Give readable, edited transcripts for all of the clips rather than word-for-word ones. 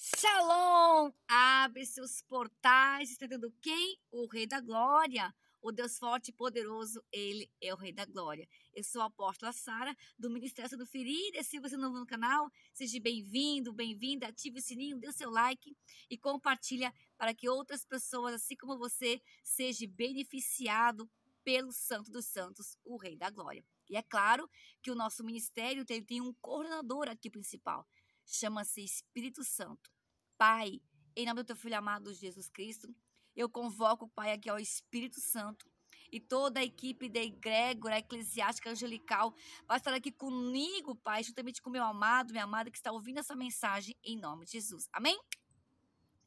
Shalom! Abre seus portais, estendendo quem? O Rei da Glória. O Deus forte e poderoso, Ele é o Rei da Glória. Eu sou a apóstola Sara, do Ministério do Ferida. Se você é novo no canal, seja bem-vindo, bem-vinda. Ative o sininho, dê o seu like e compartilha para que outras pessoas, assim como você, sejam beneficiados pelo Santo dos Santos, o Rei da Glória. E é claro que o nosso ministério tem um coordenador aqui principal. Chama-se Espírito Santo. Pai, em nome do teu Filho amado Jesus Cristo, eu convoco, Pai, aqui ao Espírito Santo e toda a equipe da egrégora eclesiástica angelical vai estar aqui comigo, Pai, juntamente com meu amado, minha amada que está ouvindo essa mensagem em nome de Jesus. Amém?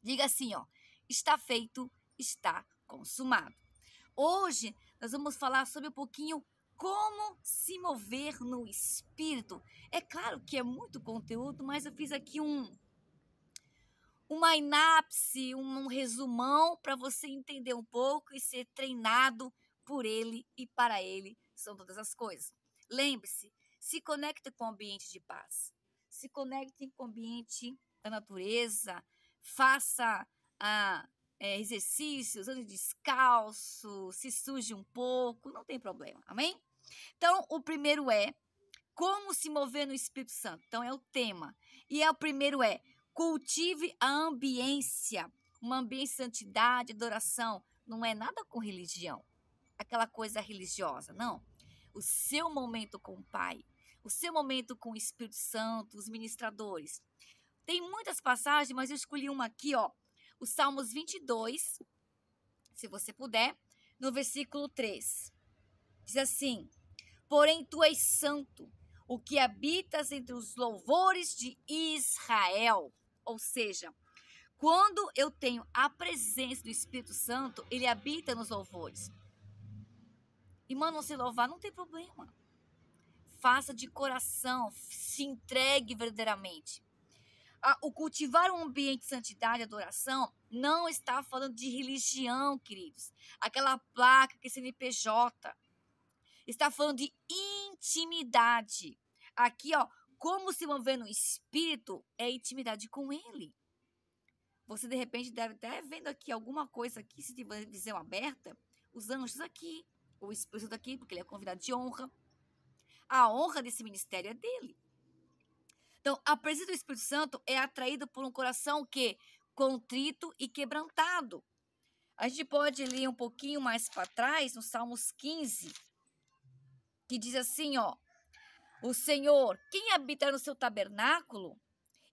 Diga assim, ó, está feito, está consumado. Hoje nós vamos falar sobre um pouquinho como se mover no Espírito. É claro que é muito conteúdo, mas eu fiz aqui uma inápse, um resumão para você entender um pouco e ser treinado por ele e para ele são todas as coisas. Lembre-se, se conecte com o ambiente de paz. Se conecte com o ambiente da natureza. Faça exercícios, ande descalço, se suje um pouco, não tem problema, amém? Então, o primeiro é como se mover no Espírito Santo. Então, é o tema. E o primeiro é cultive a ambiência, uma ambiência de santidade, adoração. Não é nada com religião, aquela coisa religiosa, não. O seu momento com o Pai, o seu momento com o Espírito Santo, os ministradores. Tem muitas passagens, mas eu escolhi uma aqui, ó. O Salmos 22, se você puder, no versículo 3. Diz assim: porém tu és santo, o que habitas entre os louvores de Israel. Ou seja, quando eu tenho a presença do Espírito Santo, ele habita nos louvores. Irmão, não se louvar não tem problema. Faça de coração, se entregue verdadeiramente. O cultivar um ambiente de santidade e adoração não está falando de religião, queridos. Aquela placa que é CNPJ. Está falando de intimidade. Aqui, ó, como se mover no Espírito é intimidade com Ele. Você, de repente, deve estar vendo aqui alguma coisa aqui, se tiver visão aberta, os anjos aqui, o Espírito Santo aqui, porque ele é convidado de honra. A honra desse ministério é dele. Então, a presença do Espírito Santo é atraída por um coração que contrito e quebrantado. A gente pode ler um pouquinho mais para trás, no Salmos 15, que diz assim, ó: o Senhor, quem habitar no seu tabernáculo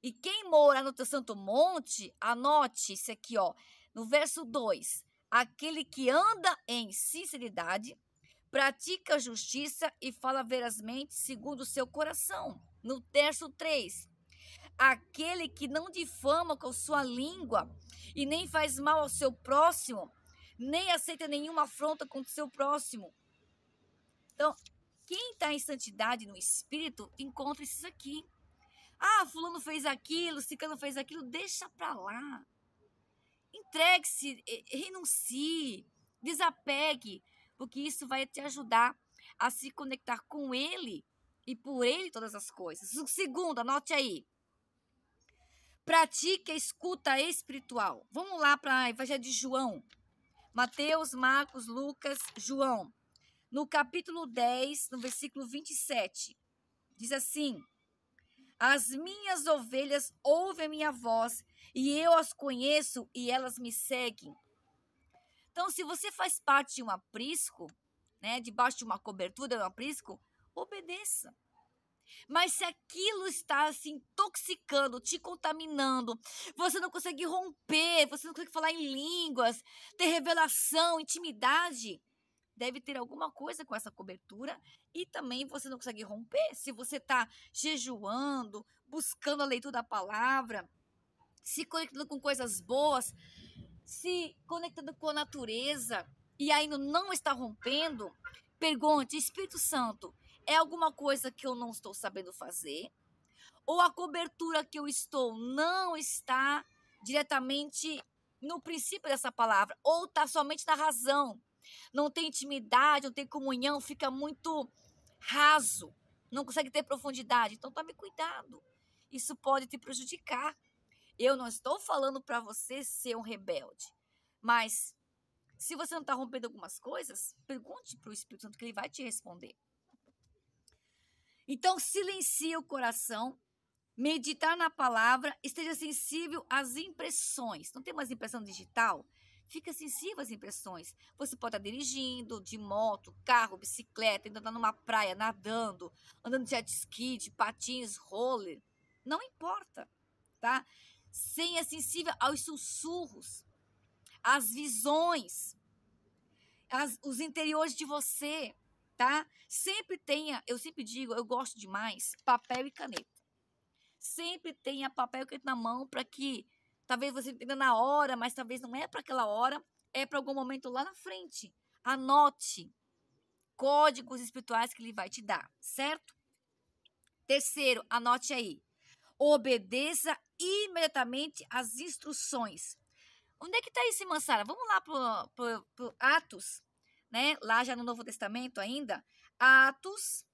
e quem mora no teu santo monte, anote isso aqui, ó, no verso 2, aquele que anda em sinceridade, pratica a justiça e fala verazmente segundo o seu coração. No verso 3, aquele que não difama com sua língua e nem faz mal ao seu próximo, nem aceita nenhuma afronta contra o seu próximo. Então, quem está em santidade no Espírito, encontra isso aqui. Fulano fez aquilo, ciclano fez aquilo, deixa para lá. Entregue-se, renuncie, desapegue, porque isso vai te ajudar a se conectar com Ele e por Ele todas as coisas. O segundo, anote aí. Pratique a escuta espiritual. Vamos lá para a Evangelho de João. Mateus, Marcos, Lucas, João. No capítulo 10, no versículo 27, diz assim: as minhas ovelhas ouvem a minha voz, e eu as conheço, e elas me seguem. Então, se você faz parte de um aprisco, né, debaixo de uma cobertura de um aprisco, obedeça. Mas se aquilo está se intoxicando, te contaminando, você não consegue romper, você não consegue falar em línguas, ter revelação, intimidade, deve ter alguma coisa com essa cobertura e também você não consegue romper. Se você está jejuando, buscando a leitura da palavra, se conectando com coisas boas, se conectando com a natureza e ainda não está rompendo, pergunte: Espírito Santo, é alguma coisa que eu não estou sabendo fazer? Ou a cobertura que eu estou não está diretamente no princípio dessa palavra? Ou está somente na razão? Não tem intimidade, não tem comunhão, fica muito raso, não consegue ter profundidade. Então, tome cuidado. Isso pode te prejudicar. Eu não estou falando para você ser um rebelde, mas se você não está rompendo algumas coisas, pergunte para o Espírito Santo que ele vai te responder. Então, silencie o coração, meditar na palavra, esteja sensível às impressões. Não tem mais impressão digital? Fica sensível às impressões. Você pode estar dirigindo de moto, carro, bicicleta, ainda andando numa praia, nadando, andando de jet ski, de patins, roller. Não importa, tá? Seja sensível aos sussurros, às visões, os interiores de você, tá? Sempre tenha, eu sempre digo, eu gosto demais, papel e caneta. Sempre tenha papel e caneta na mão para que talvez você entenda na hora, mas talvez não é para aquela hora, é para algum momento lá na frente. Anote códigos espirituais que ele vai te dar, certo? Terceiro, anote aí. Obedeça imediatamente às instruções. Onde é que está isso, Mansara? Vamos lá pro Atos, né? Lá já no Novo Testamento ainda. Atos.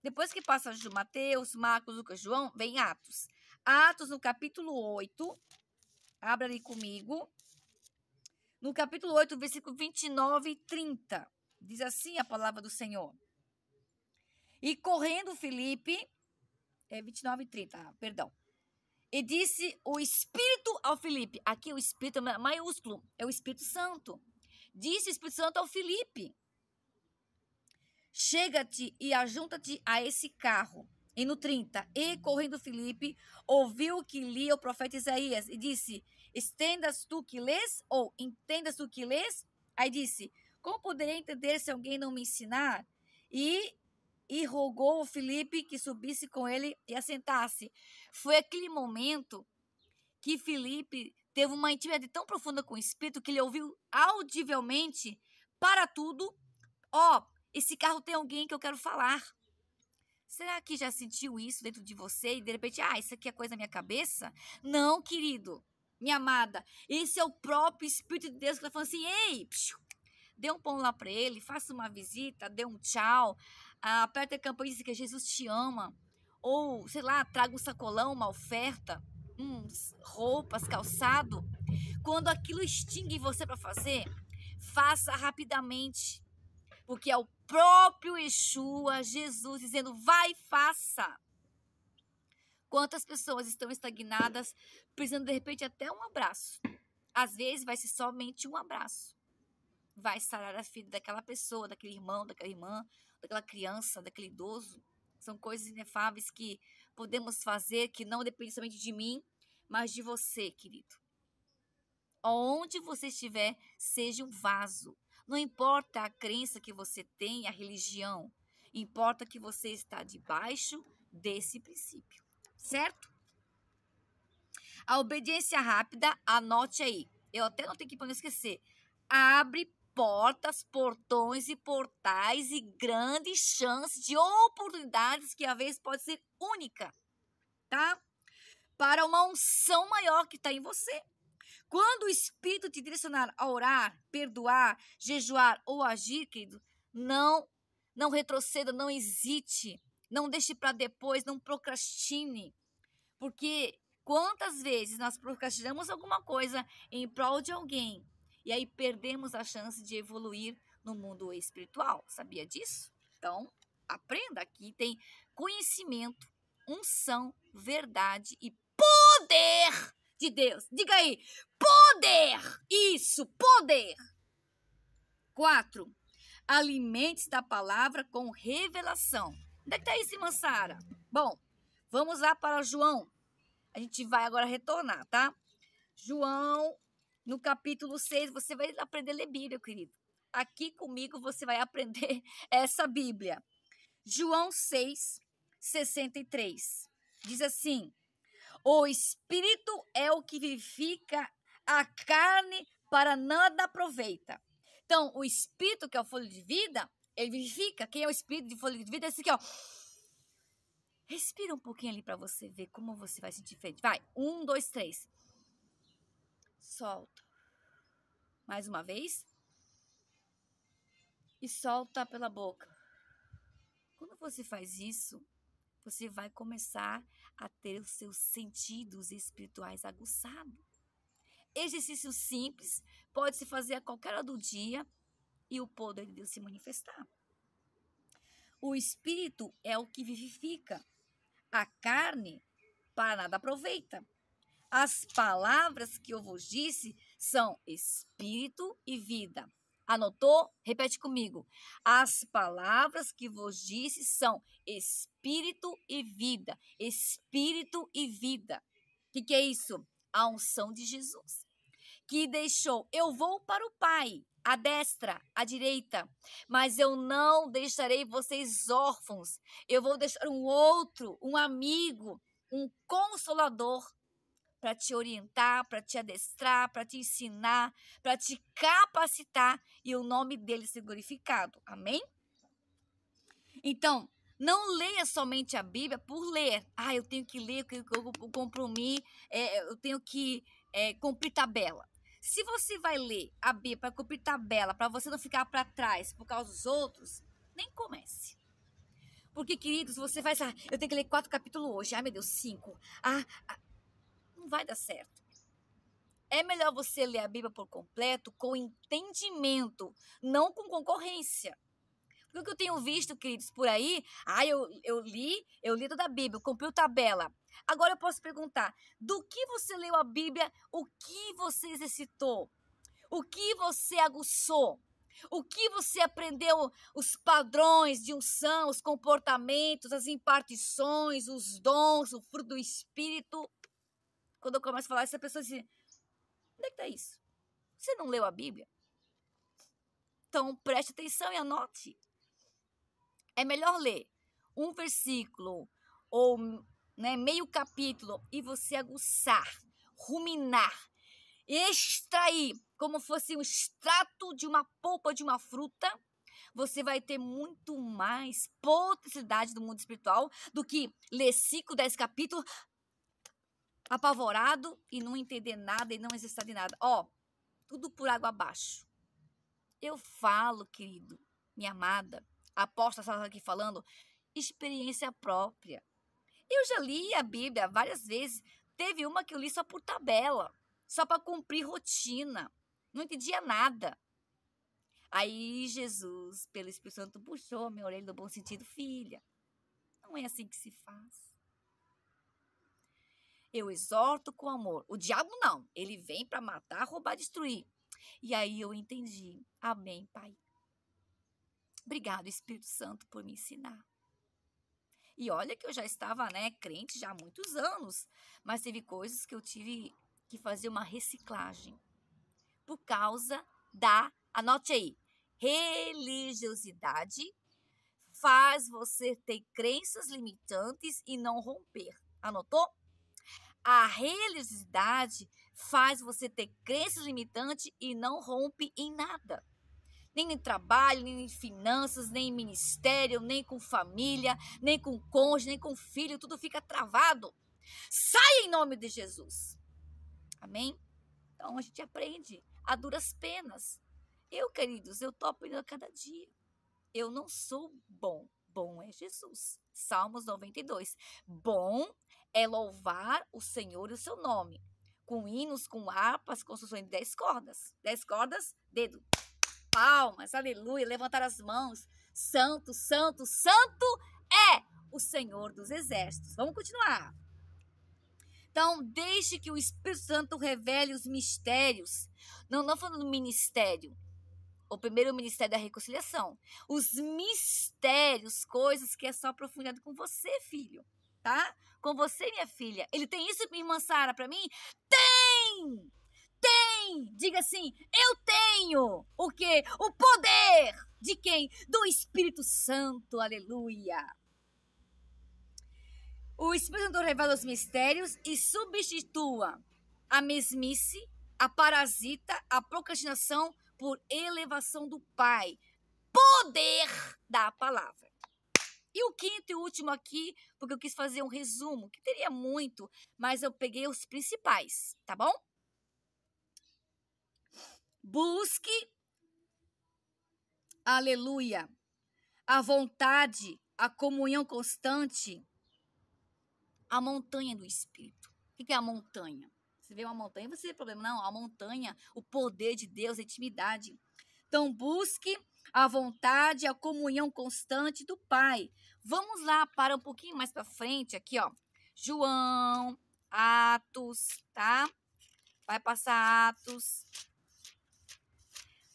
Depois que passa de Mateus, Marcos, Lucas, João, vem Atos. Atos no capítulo 8. Abra ali comigo. No capítulo 8, versículo 29 e 30. Diz assim a palavra do Senhor. E correndo Filipe, 29 e 30, perdão. E disse o Espírito ao Filipe. Aqui o Espírito é maiúsculo, é o Espírito Santo. Disse o Espírito Santo ao Filipe. Chega-te e ajunta-te a esse carro. E no 30, e correndo Filipe, ouviu o que lia o profeta Isaías e disse, estendas tu que lês? Ou entendas tu que lês? Aí disse, como poderei entender se alguém não me ensinar? E rogou ao Filipe que subisse com ele e assentasse. Foi aquele momento que Filipe teve uma intimidade tão profunda com o Espírito que ele ouviu audivelmente, para tudo, esse carro tem alguém que eu quero falar. Será que já sentiu isso dentro de você e de repente, isso aqui é coisa da minha cabeça? Não, querido, minha amada, esse é o próprio Espírito de Deus que está falando assim, ei, dê um pão lá para ele, faça uma visita, dê um tchau, aperta a campainha e diz que Jesus te ama, ou, sei lá, traga um sacolão, uma oferta, roupas, calçado. Quando aquilo extingue você para fazer, faça rapidamente. Porque é o próprio Yeshua, Jesus, dizendo, vai, faça. Quantas pessoas estão estagnadas, precisando de repente até um abraço. Às vezes vai ser somente um abraço. Vai sarar a vida daquela pessoa, daquele irmão, daquela irmã, daquela criança, daquele idoso. São coisas inefáveis que podemos fazer, que não dependem somente de mim, mas de você, querido. Onde você estiver, seja um vaso. Não importa a crença que você tem, a religião. Importa que você está debaixo desse princípio. Certo? A obediência rápida, anote aí. Eu até não tenho que não esquecer. Abre portas, portões e portais e grandes chances de oportunidades que às vezes pode ser única. Tá? Para uma unção maior que está em você. Quando o Espírito te direcionar a orar, perdoar, jejuar ou agir, querido, não retroceda, não hesite, não deixe para depois, não procrastine. Porque quantas vezes nós procrastinamos alguma coisa em prol de alguém e aí perdemos a chance de evoluir no mundo espiritual. Sabia disso? Então, aprenda. Aqui tem conhecimento, unção, verdade e poder de Deus. Diga aí, poder! Isso, poder! 4. Alimente-se da palavra com revelação. Onde é que está isso, Mansara? Bom, vamos lá para João. A gente vai agora retornar, tá? João, no capítulo 6, você vai aprender a ler Bíblia, querido. Aqui comigo você vai aprender essa Bíblia. João 6, 63. Diz assim, o Espírito é o que vivifica, a carne para nada aproveita. Então, o Espírito, que é o fôlego de vida, ele vivifica. Quem é o Espírito de fôlego de vida? É esse aqui, ó. Respira um pouquinho ali para você ver como você vai sentir diferente. Vai, 1, 2, 3. Solta. Mais uma vez. E solta pela boca. Quando você faz isso, você vai começar a ter os seus sentidos espirituais aguçados. Exercício simples, pode se fazer a qualquer hora do dia e o poder de Deus se manifestar. O espírito é o que vivifica, a carne para nada aproveita. As palavras que eu vos disse são espírito e vida. Anotou? Repete comigo. As palavras que vos disse são espírito e vida. Espírito e vida. O que é isso? A unção de Jesus, que deixou, eu vou para o Pai, à destra, à direita, mas eu não deixarei vocês órfãos. Eu vou deixar um outro, um amigo, um consolador, para te orientar, para te adestrar, para te ensinar, para te capacitar e o nome dele ser glorificado. Amém? Então, não leia somente a Bíblia por ler. Eu tenho que ler, eu compromisso, eu tenho que cumprir tabela. Se você vai ler a Bíblia para cumprir tabela, para você não ficar para trás por causa dos outros, nem comece. Porque, queridos, você vai, eu tenho que ler 4 capítulos hoje. Ai, meu Deus, 5. Não vai dar certo. É melhor você ler a Bíblia por completo com entendimento, não com concorrência. Porque o que eu tenho visto, queridos, por aí, eu li toda a Bíblia, eu cumpri tabela. Agora eu posso perguntar, do que você leu a Bíblia, o que você exercitou? O que você aguçou? O que você aprendeu, os padrões de unção, os comportamentos, as impartições, os dons, o fruto do Espírito? Quando eu começo a falar, essa pessoa diz assim, onde é que está isso? Você não leu a Bíblia? Então, preste atenção e anote. É melhor ler um versículo ou meio capítulo e você aguçar, ruminar, extrair como fosse um extrato de uma polpa de uma fruta. Você vai ter muito mais potencialidade do mundo espiritual do que ler 5, 10 capítulos apavorado e não entender nada e não exercitar de nada. Tudo por água abaixo. Eu falo, querido, minha amada, a apóstola estava aqui falando, experiência própria. Eu já li a Bíblia várias vezes. Teve uma que eu li só por tabela, só para cumprir rotina. Não entendia nada. Aí Jesus, pelo Espírito Santo, puxou a minha orelha no bom sentido. Filha, não é assim que se faz. Eu exorto com amor. O diabo não. Ele vem para matar, roubar, destruir. E aí eu entendi. Amém, Pai. Obrigado, Espírito Santo, por me ensinar. E olha que eu já estava, crente já há muitos anos. Mas teve coisas que eu tive que fazer uma reciclagem. Por causa anote aí, religiosidade faz você ter crenças limitantes e não romper. Anotou? A religiosidade faz você ter crenças limitantes e não rompe em nada. Nem em trabalho, nem em finanças, nem em ministério, nem com família, nem com cônjuge, nem com filho. Tudo fica travado. Sai em nome de Jesus. Amém? Então a gente aprende a duras penas. Queridos, eu estou aprendendo a cada dia. Eu não sou bom. Bom é Jesus. Salmos 92. Bom é louvar o Senhor e o seu nome. Com hinos, com harpas, com construções de 10 cordas. 10 cordas, dedo. Palmas, aleluia, levantar as mãos. Santo, santo, santo é o Senhor dos exércitos. Vamos continuar. Então, deixe que o Espírito Santo revele os mistérios. Não falando do ministério. O primeiro ministério da reconciliação. Os mistérios, coisas que é só profundidade com você, filho. Tá? Com você, minha filha. Ele tem isso, minha irmã Sara, para mim? Tem! Tem! Diga assim, eu tenho o quê? O poder de quem? Do Espírito Santo, aleluia. O Espírito Santo revela os mistérios e substitua a mesmice, a parasita, a procrastinação por elevação do Pai. Poder da palavra. E o quinto e último aqui, porque eu quis fazer um resumo, que teria muito, mas eu peguei os principais, tá bom? Busque, aleluia, a vontade, a comunhão constante a montanha do Espírito. O que é a montanha? Você vê uma montanha, você tem problema. Não, a montanha, o poder de Deus, a intimidade. Então, busque a vontade, a comunhão constante do Pai. Vamos lá, para um pouquinho mais para frente, aqui, ó. João, Atos, tá? Vai passar Atos.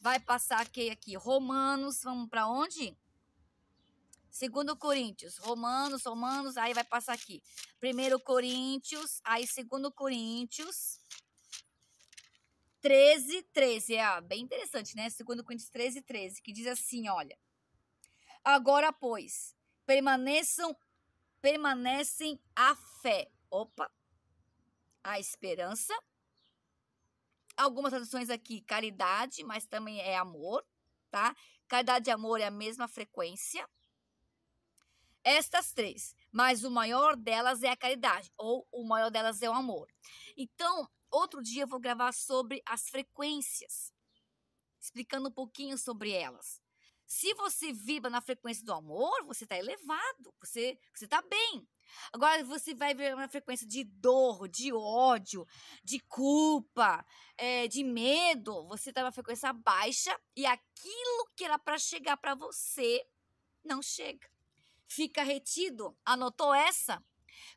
Vai passar aqui, Romanos. Vamos para onde? 2 Coríntios, Romanos, aí vai passar aqui. 1 Coríntios, aí 2 Coríntios 13. Bem interessante, né? 2 Coríntios 13, que diz assim, olha. Agora, pois, permanecem a fé. Opa! A esperança. Algumas traduções aqui, caridade, mas também é amor, tá? Caridade e amor é a mesma frequência. Estas 3, mas o maior delas é a caridade, ou o maior delas é o amor. Então, outro dia eu vou gravar sobre as frequências, explicando um pouquinho sobre elas. Se você vibra na frequência do amor, você está elevado, você está bem. Agora, você vai ver uma frequência de dor, de ódio, de culpa, de medo, você está numa frequência baixa e aquilo que era para chegar para você não chega. Fica retido. Anotou essa?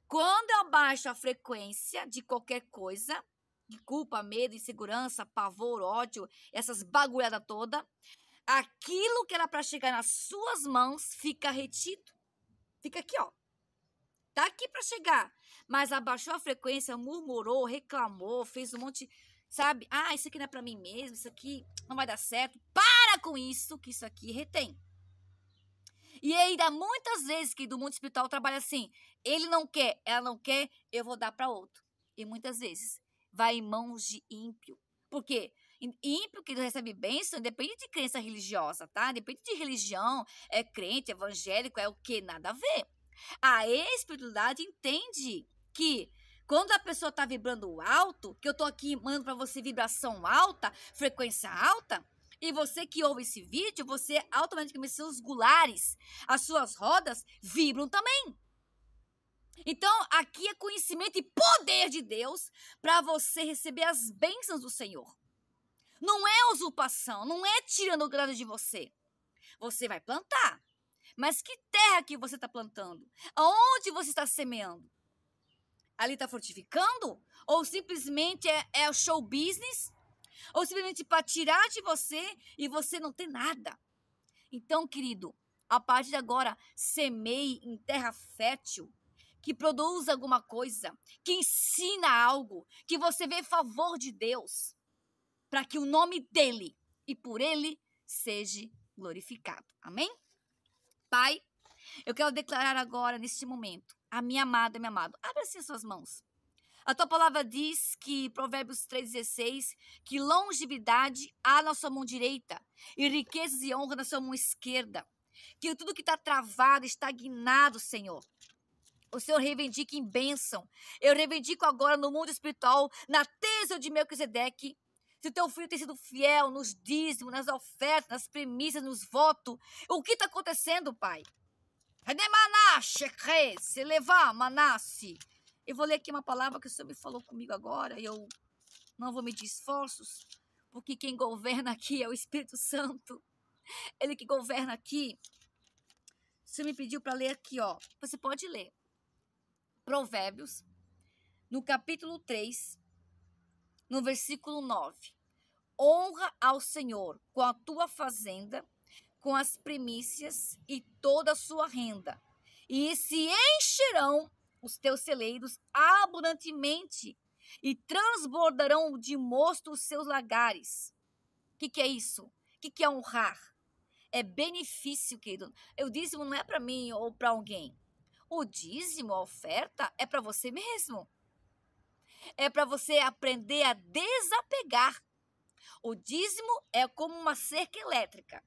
Quando eu baixo a frequência de qualquer coisa, de culpa, medo, insegurança, pavor, ódio, essas bagulhadas toda, aquilo que era para chegar nas suas mãos fica retido. Fica aqui, ó. Tá aqui para chegar. Mas abaixou a frequência, murmurou, reclamou, fez um monte, sabe? Ah, isso aqui não é para mim mesmo, isso aqui não vai dar certo. Para com isso, que isso aqui retém. E ainda muitas vezes que do mundo espiritual trabalha assim, ele não quer, ela não quer, eu vou dar para outro. E muitas vezes vai em mãos de ímpio. Por quê? Ímpio que recebe bênção depende de crença religiosa, tá? Depende de religião, é crente, evangélico, é o quê? Nada a ver. A espiritualidade entende que quando a pessoa está vibrando alto, que eu estou aqui mandando para você vibração alta, frequência alta, e você que ouve esse vídeo, você automaticamente, seus gulares, as suas rodas vibram também. Então, aqui é conhecimento e poder de Deus para você receber as bênçãos do Senhor. Não é usurpação, não é tirando o grado de você. Você vai plantar. Mas que terra que você está plantando? Aonde você está semeando? Ali está frutificando? Ou simplesmente é o show business? Ou simplesmente para tirar de você e você não tem nada? Então, querido, a partir de agora, semeie em terra fértil, que produza alguma coisa, que ensina algo, que você vê favor de Deus, para que o nome dele e por ele seja glorificado. Amém? Pai, eu quero declarar agora, neste momento, a minha amada, meu amado, abre assim as suas mãos. A tua palavra diz que, Provérbios 3,16, que longevidade há na sua mão direita e riquezas e honra na sua mão esquerda. Que tudo que está travado, estagnado, Senhor, o Senhor reivindique em bênção. Eu reivindico agora no mundo espiritual, na tesa de Melquisedeque. Se o teu filho tem sido fiel nos dízimos, nas ofertas, nas premissas, nos votos, o que está acontecendo, Pai? Se levar, Manasse. Eu vou ler aqui uma palavra que o Senhor me falou comigo agora, e eu não vou medir esforços, porque quem governa aqui é o Espírito Santo. Ele que governa aqui. O Senhor me pediu para ler aqui, ó. Você pode ler. Provérbios, no capítulo 3, no versículo 9. Honra ao Senhor com a tua fazenda, com as primícias e toda a sua renda, e se encherão os teus celeiros abundantemente e transbordarão de mosto os seus lagares. O que é isso? O que é honrar? É benefício, querido. O dízimo não é para mim ou para alguém. O dízimo, a oferta, é para você mesmo. É para você aprender a desapegar. O dízimo é como uma cerca elétrica.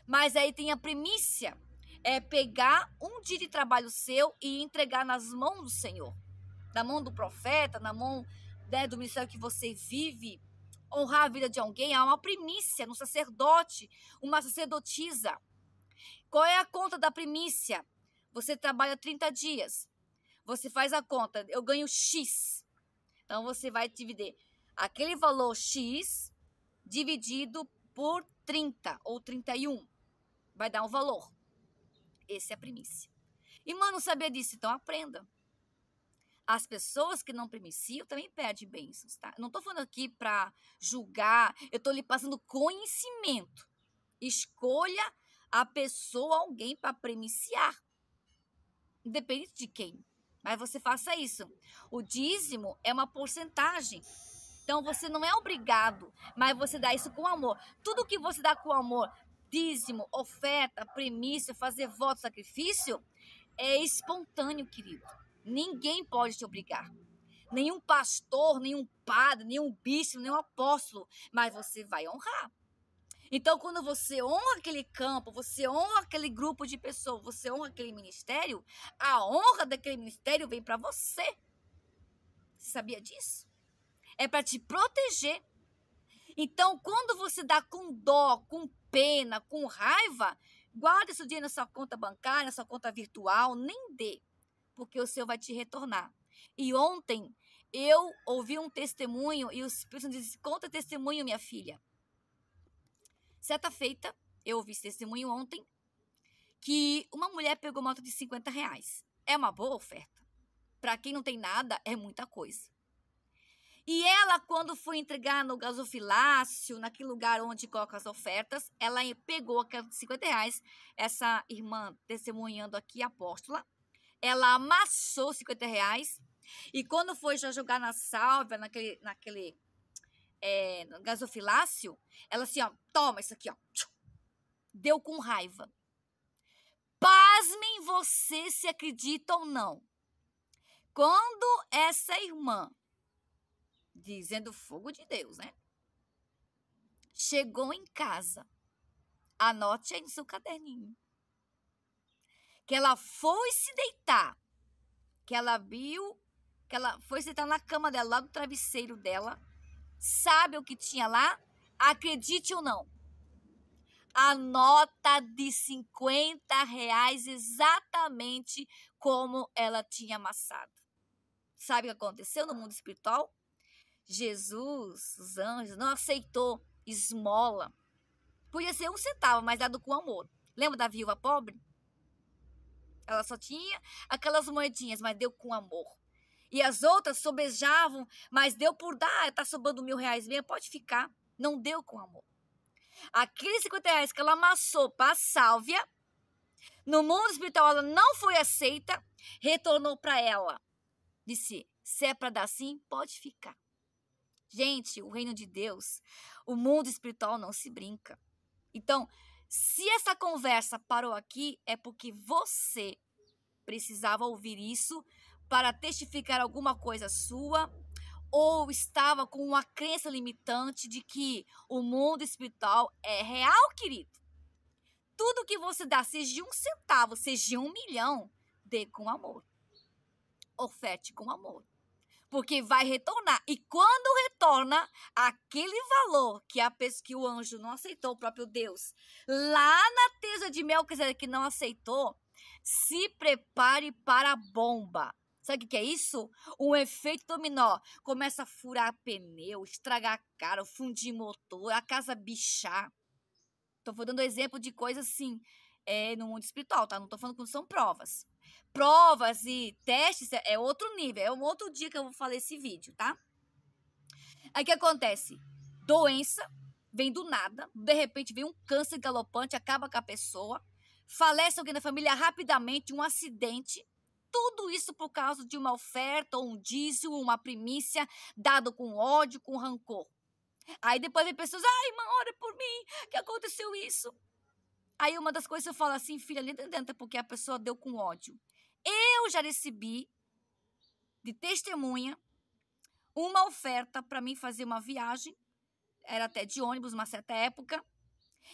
Mas aí tem a primícia. É pegar um dia de trabalho seu e entregar nas mãos do Senhor. Na mão do profeta, na mão do ministério que você vive. Honrar a vida de alguém é uma primícia no sacerdote, uma sacerdotisa. Qual é a conta da primícia? Você trabalha 30 dias. você faz a conta, eu ganho X. Então, você vai dividir aquele valor X dividido por 30 ou 31. Vai dar um valor. Esse é a primícia. Irmã, não sabia disso, então aprenda. As pessoas que não primiciam também perdem bênçãos, tá? Eu não estou falando aqui para julgar, eu estou lhe passando conhecimento. Escolha a pessoa, alguém para primiciar. Independente de quem. Mas você faça isso. O dízimo é uma porcentagem. Então, você não é obrigado, mas você dá isso com amor. Tudo que você dá com amor, dízimo, oferta, primícia, fazer voto, sacrifício, é espontâneo, querido. Ninguém pode te obrigar. Nenhum pastor, nenhum padre, nenhum bispo, nenhum apóstolo. Mas você vai honrar. Então, quando você honra aquele campo, você honra aquele grupo de pessoas, você honra aquele ministério, a honra daquele ministério vem para você. Você sabia disso? É para te proteger. Então, quando você dá com dó, com pena, com raiva, guarde esse dinheiro na sua conta bancária, na sua conta virtual, nem dê, porque o Senhor vai te retornar. E ontem eu ouvi um testemunho e o Espírito Santo disse: conta testemunho, minha filha. Certa feita, eu ouvi esse testemunho ontem, que uma mulher pegou uma nota de R$50. É uma boa oferta. Para quem não tem nada, é muita coisa. E ela, quando foi entregar no gasofilácio, naquele lugar onde coloca as ofertas, ela pegou aqueles R$50, essa irmã testemunhando aqui, apóstola, ela amassou R$50 e quando foi já jogar na sálvia, naquele no gasofilácio, ela assim, ó, toma isso aqui, ó. Deu com raiva. Pasmem você se acredita ou não. Quando essa irmã, dizendo fogo de Deus, né? Chegou em casa, anote aí no seu caderninho, que ela foi se deitar, que ela viu, que ela foi se deitar na cama dela, lá do travesseiro dela, sabe o que tinha lá? Acredite ou não, a nota de R$50 exatamente como ela tinha amassado. Sabe o que aconteceu no mundo espiritual? Jesus, os anjos, não aceitou esmola. Podia ser 1 centavo, mas dado com amor. Lembra da viúva pobre? Ela só tinha aquelas moedinhas, mas deu com amor. E as outras sobejavam, mas deu por dar. Tá sobrando R$1.000 mesmo, pode ficar. Não deu com amor. Aqueles R$50 que ela amassou para a sálvia, no mundo espiritual ela não foi aceita, retornou para ela. Disse, se é para dar sim, pode ficar. Gente, o reino de Deus, o mundo espiritual não se brinca. Então, se essa conversa parou aqui, é porque você precisava ouvir isso para testificar alguma coisa sua, ou estava com uma crença limitante de que o mundo espiritual é real, querido. Tudo que você dá, seja de 1 centavo, seja de 1.000.000, dê com amor. Oferte com amor. Porque vai retornar. E quando retorna, aquele valor que o anjo não aceitou, o próprio Deus, lá na tesa de Melquisedeque que não aceitou, se prepare para a bomba. Sabe o que é isso? Um efeito dominó. Começa a furar pneu, estragar carro, fundir motor, a casa bichar. Estou dando exemplo de coisas assim, no mundo espiritual, tá? Não estou falando que não são provas. Provas e testes é outro nível, é um outro dia que eu vou falar esse vídeo, tá? Aí o que acontece? Doença vem do nada, de repente vem um câncer galopante, acaba com a pessoa, falece alguém da família rapidamente, um acidente, tudo isso por causa de uma oferta, ou um dízimo, uma primícia, dado com ódio, com rancor. Aí depois vem pessoas, ai, irmã, ora por mim, que aconteceu isso? Aí uma das coisas que eu falo assim, filha, nem tenta, porque a pessoa deu com ódio. Eu já recebi, de testemunha, uma oferta para mim fazer uma viagem, era até de ônibus, uma certa época,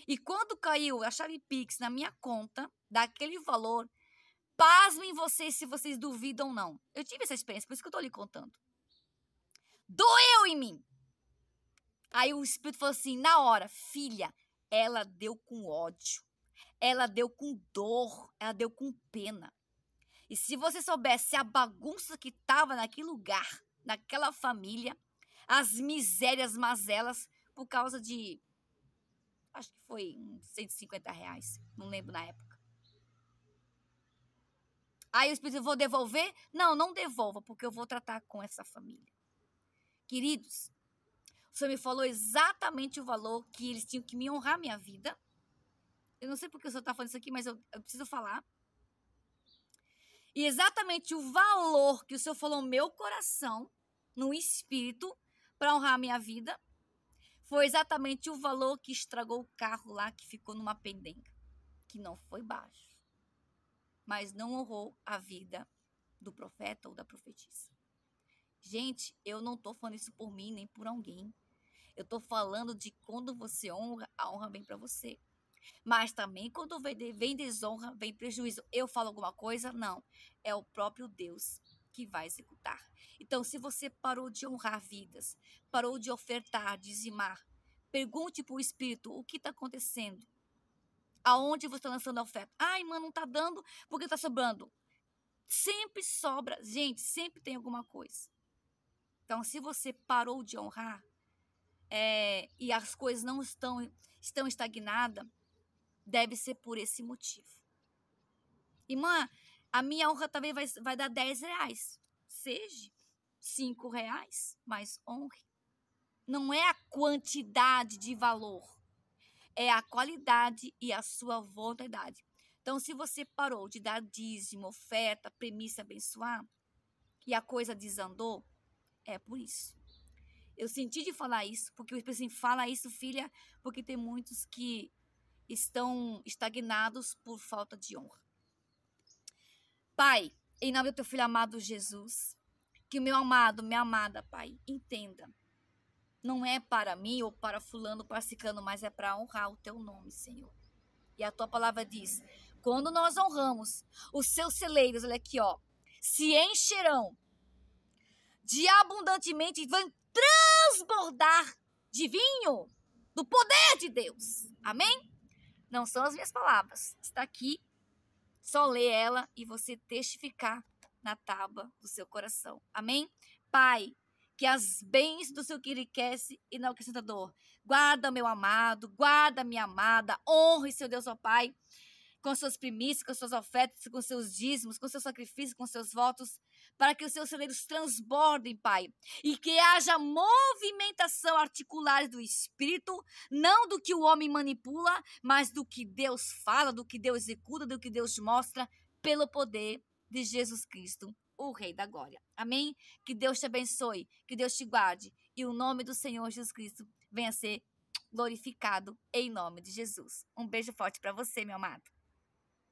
e quando caiu a chave Pix na minha conta, daquele valor, pasmem vocês se vocês duvidam ou não. Eu tive essa experiência, por isso que eu estou lhe contando. Doeu em mim. Aí o Espírito falou assim, na hora, filha, ela deu com ódio, ela deu com dor, ela deu com pena. E se você soubesse a bagunça que estava naquele lugar, naquela família, as misérias, mazelas, por causa de, acho que foi uns R$ 150, não lembro na época. Aí o Espírito, eu vou devolver? Não, não devolva, porque eu vou tratar com essa família. Queridos, o Senhor me falou exatamente o valor que eles tinham que me honrar minha vida. Eu não sei porque o Senhor está falando isso aqui, mas eu preciso falar. E exatamente o valor que o Senhor falou no meu coração, no espírito, para honrar a minha vida, foi exatamente o valor que estragou o carro lá, que ficou numa pendenga. Que não foi baixo, mas não honrou a vida do profeta ou da profetisa. Gente, eu não estou falando isso por mim, nem por alguém. Eu estou falando de quando você honra, a honra vem para você. Mas também quando vem desonra, vem prejuízo. Eu falo alguma coisa? Não. É o próprio Deus que vai executar. Então, se você parou de honrar vidas, parou de ofertar, dizimar, pergunte para o Espírito o que está acontecendo. Aonde você está lançando a oferta? Ai, irmã, não está dando porque está sobrando. Sempre sobra. Gente, sempre tem alguma coisa. Então, se você parou de honrar e as coisas não estão estagnadas, deve ser por esse motivo. Irmã, a minha honra também vai dar R$10. Seja R$5, mas honre. Não é a quantidade de valor, é a qualidade e a sua vontade. Então, se você parou de dar dízimo, oferta, premissa, abençoar, e a coisa desandou, é por isso. Eu senti de falar isso, porque eu pensei, fala isso, filha, porque tem muitos que estão estagnados por falta de honra. Pai, em nome do teu filho amado Jesus, que o meu amado, minha amada, Pai, entenda. Não é para mim ou para fulano, para ciclano, mas é para honrar o teu nome, Senhor. E a tua palavra diz, quando nós honramos, os seus celeiros, olha aqui, ó, se encherão de abundantemente, vão transbordar de vinho do poder de Deus. Amém? Não são as minhas palavras. Está aqui, só lê ela e você testificar na tábua do seu coração. Amém? Pai, que as bênçãos do seu que enriquece e não acrescentador. Guarda meu amado, guarda minha amada, honre seu Deus, ó Pai, com suas primícias, com suas ofertas, com seus dízimos, com seus sacrifícios, com seus votos, para que os seus celeiros transbordem, Pai, e que haja movimentação articular do Espírito, não do que o homem manipula, mas do que Deus fala, do que Deus executa, do que Deus mostra, pelo poder de Jesus Cristo, o Rei da Glória. Amém? Que Deus te abençoe, que Deus te guarde, e o nome do Senhor Jesus Cristo venha a ser glorificado em nome de Jesus. Um beijo forte para você, meu amado.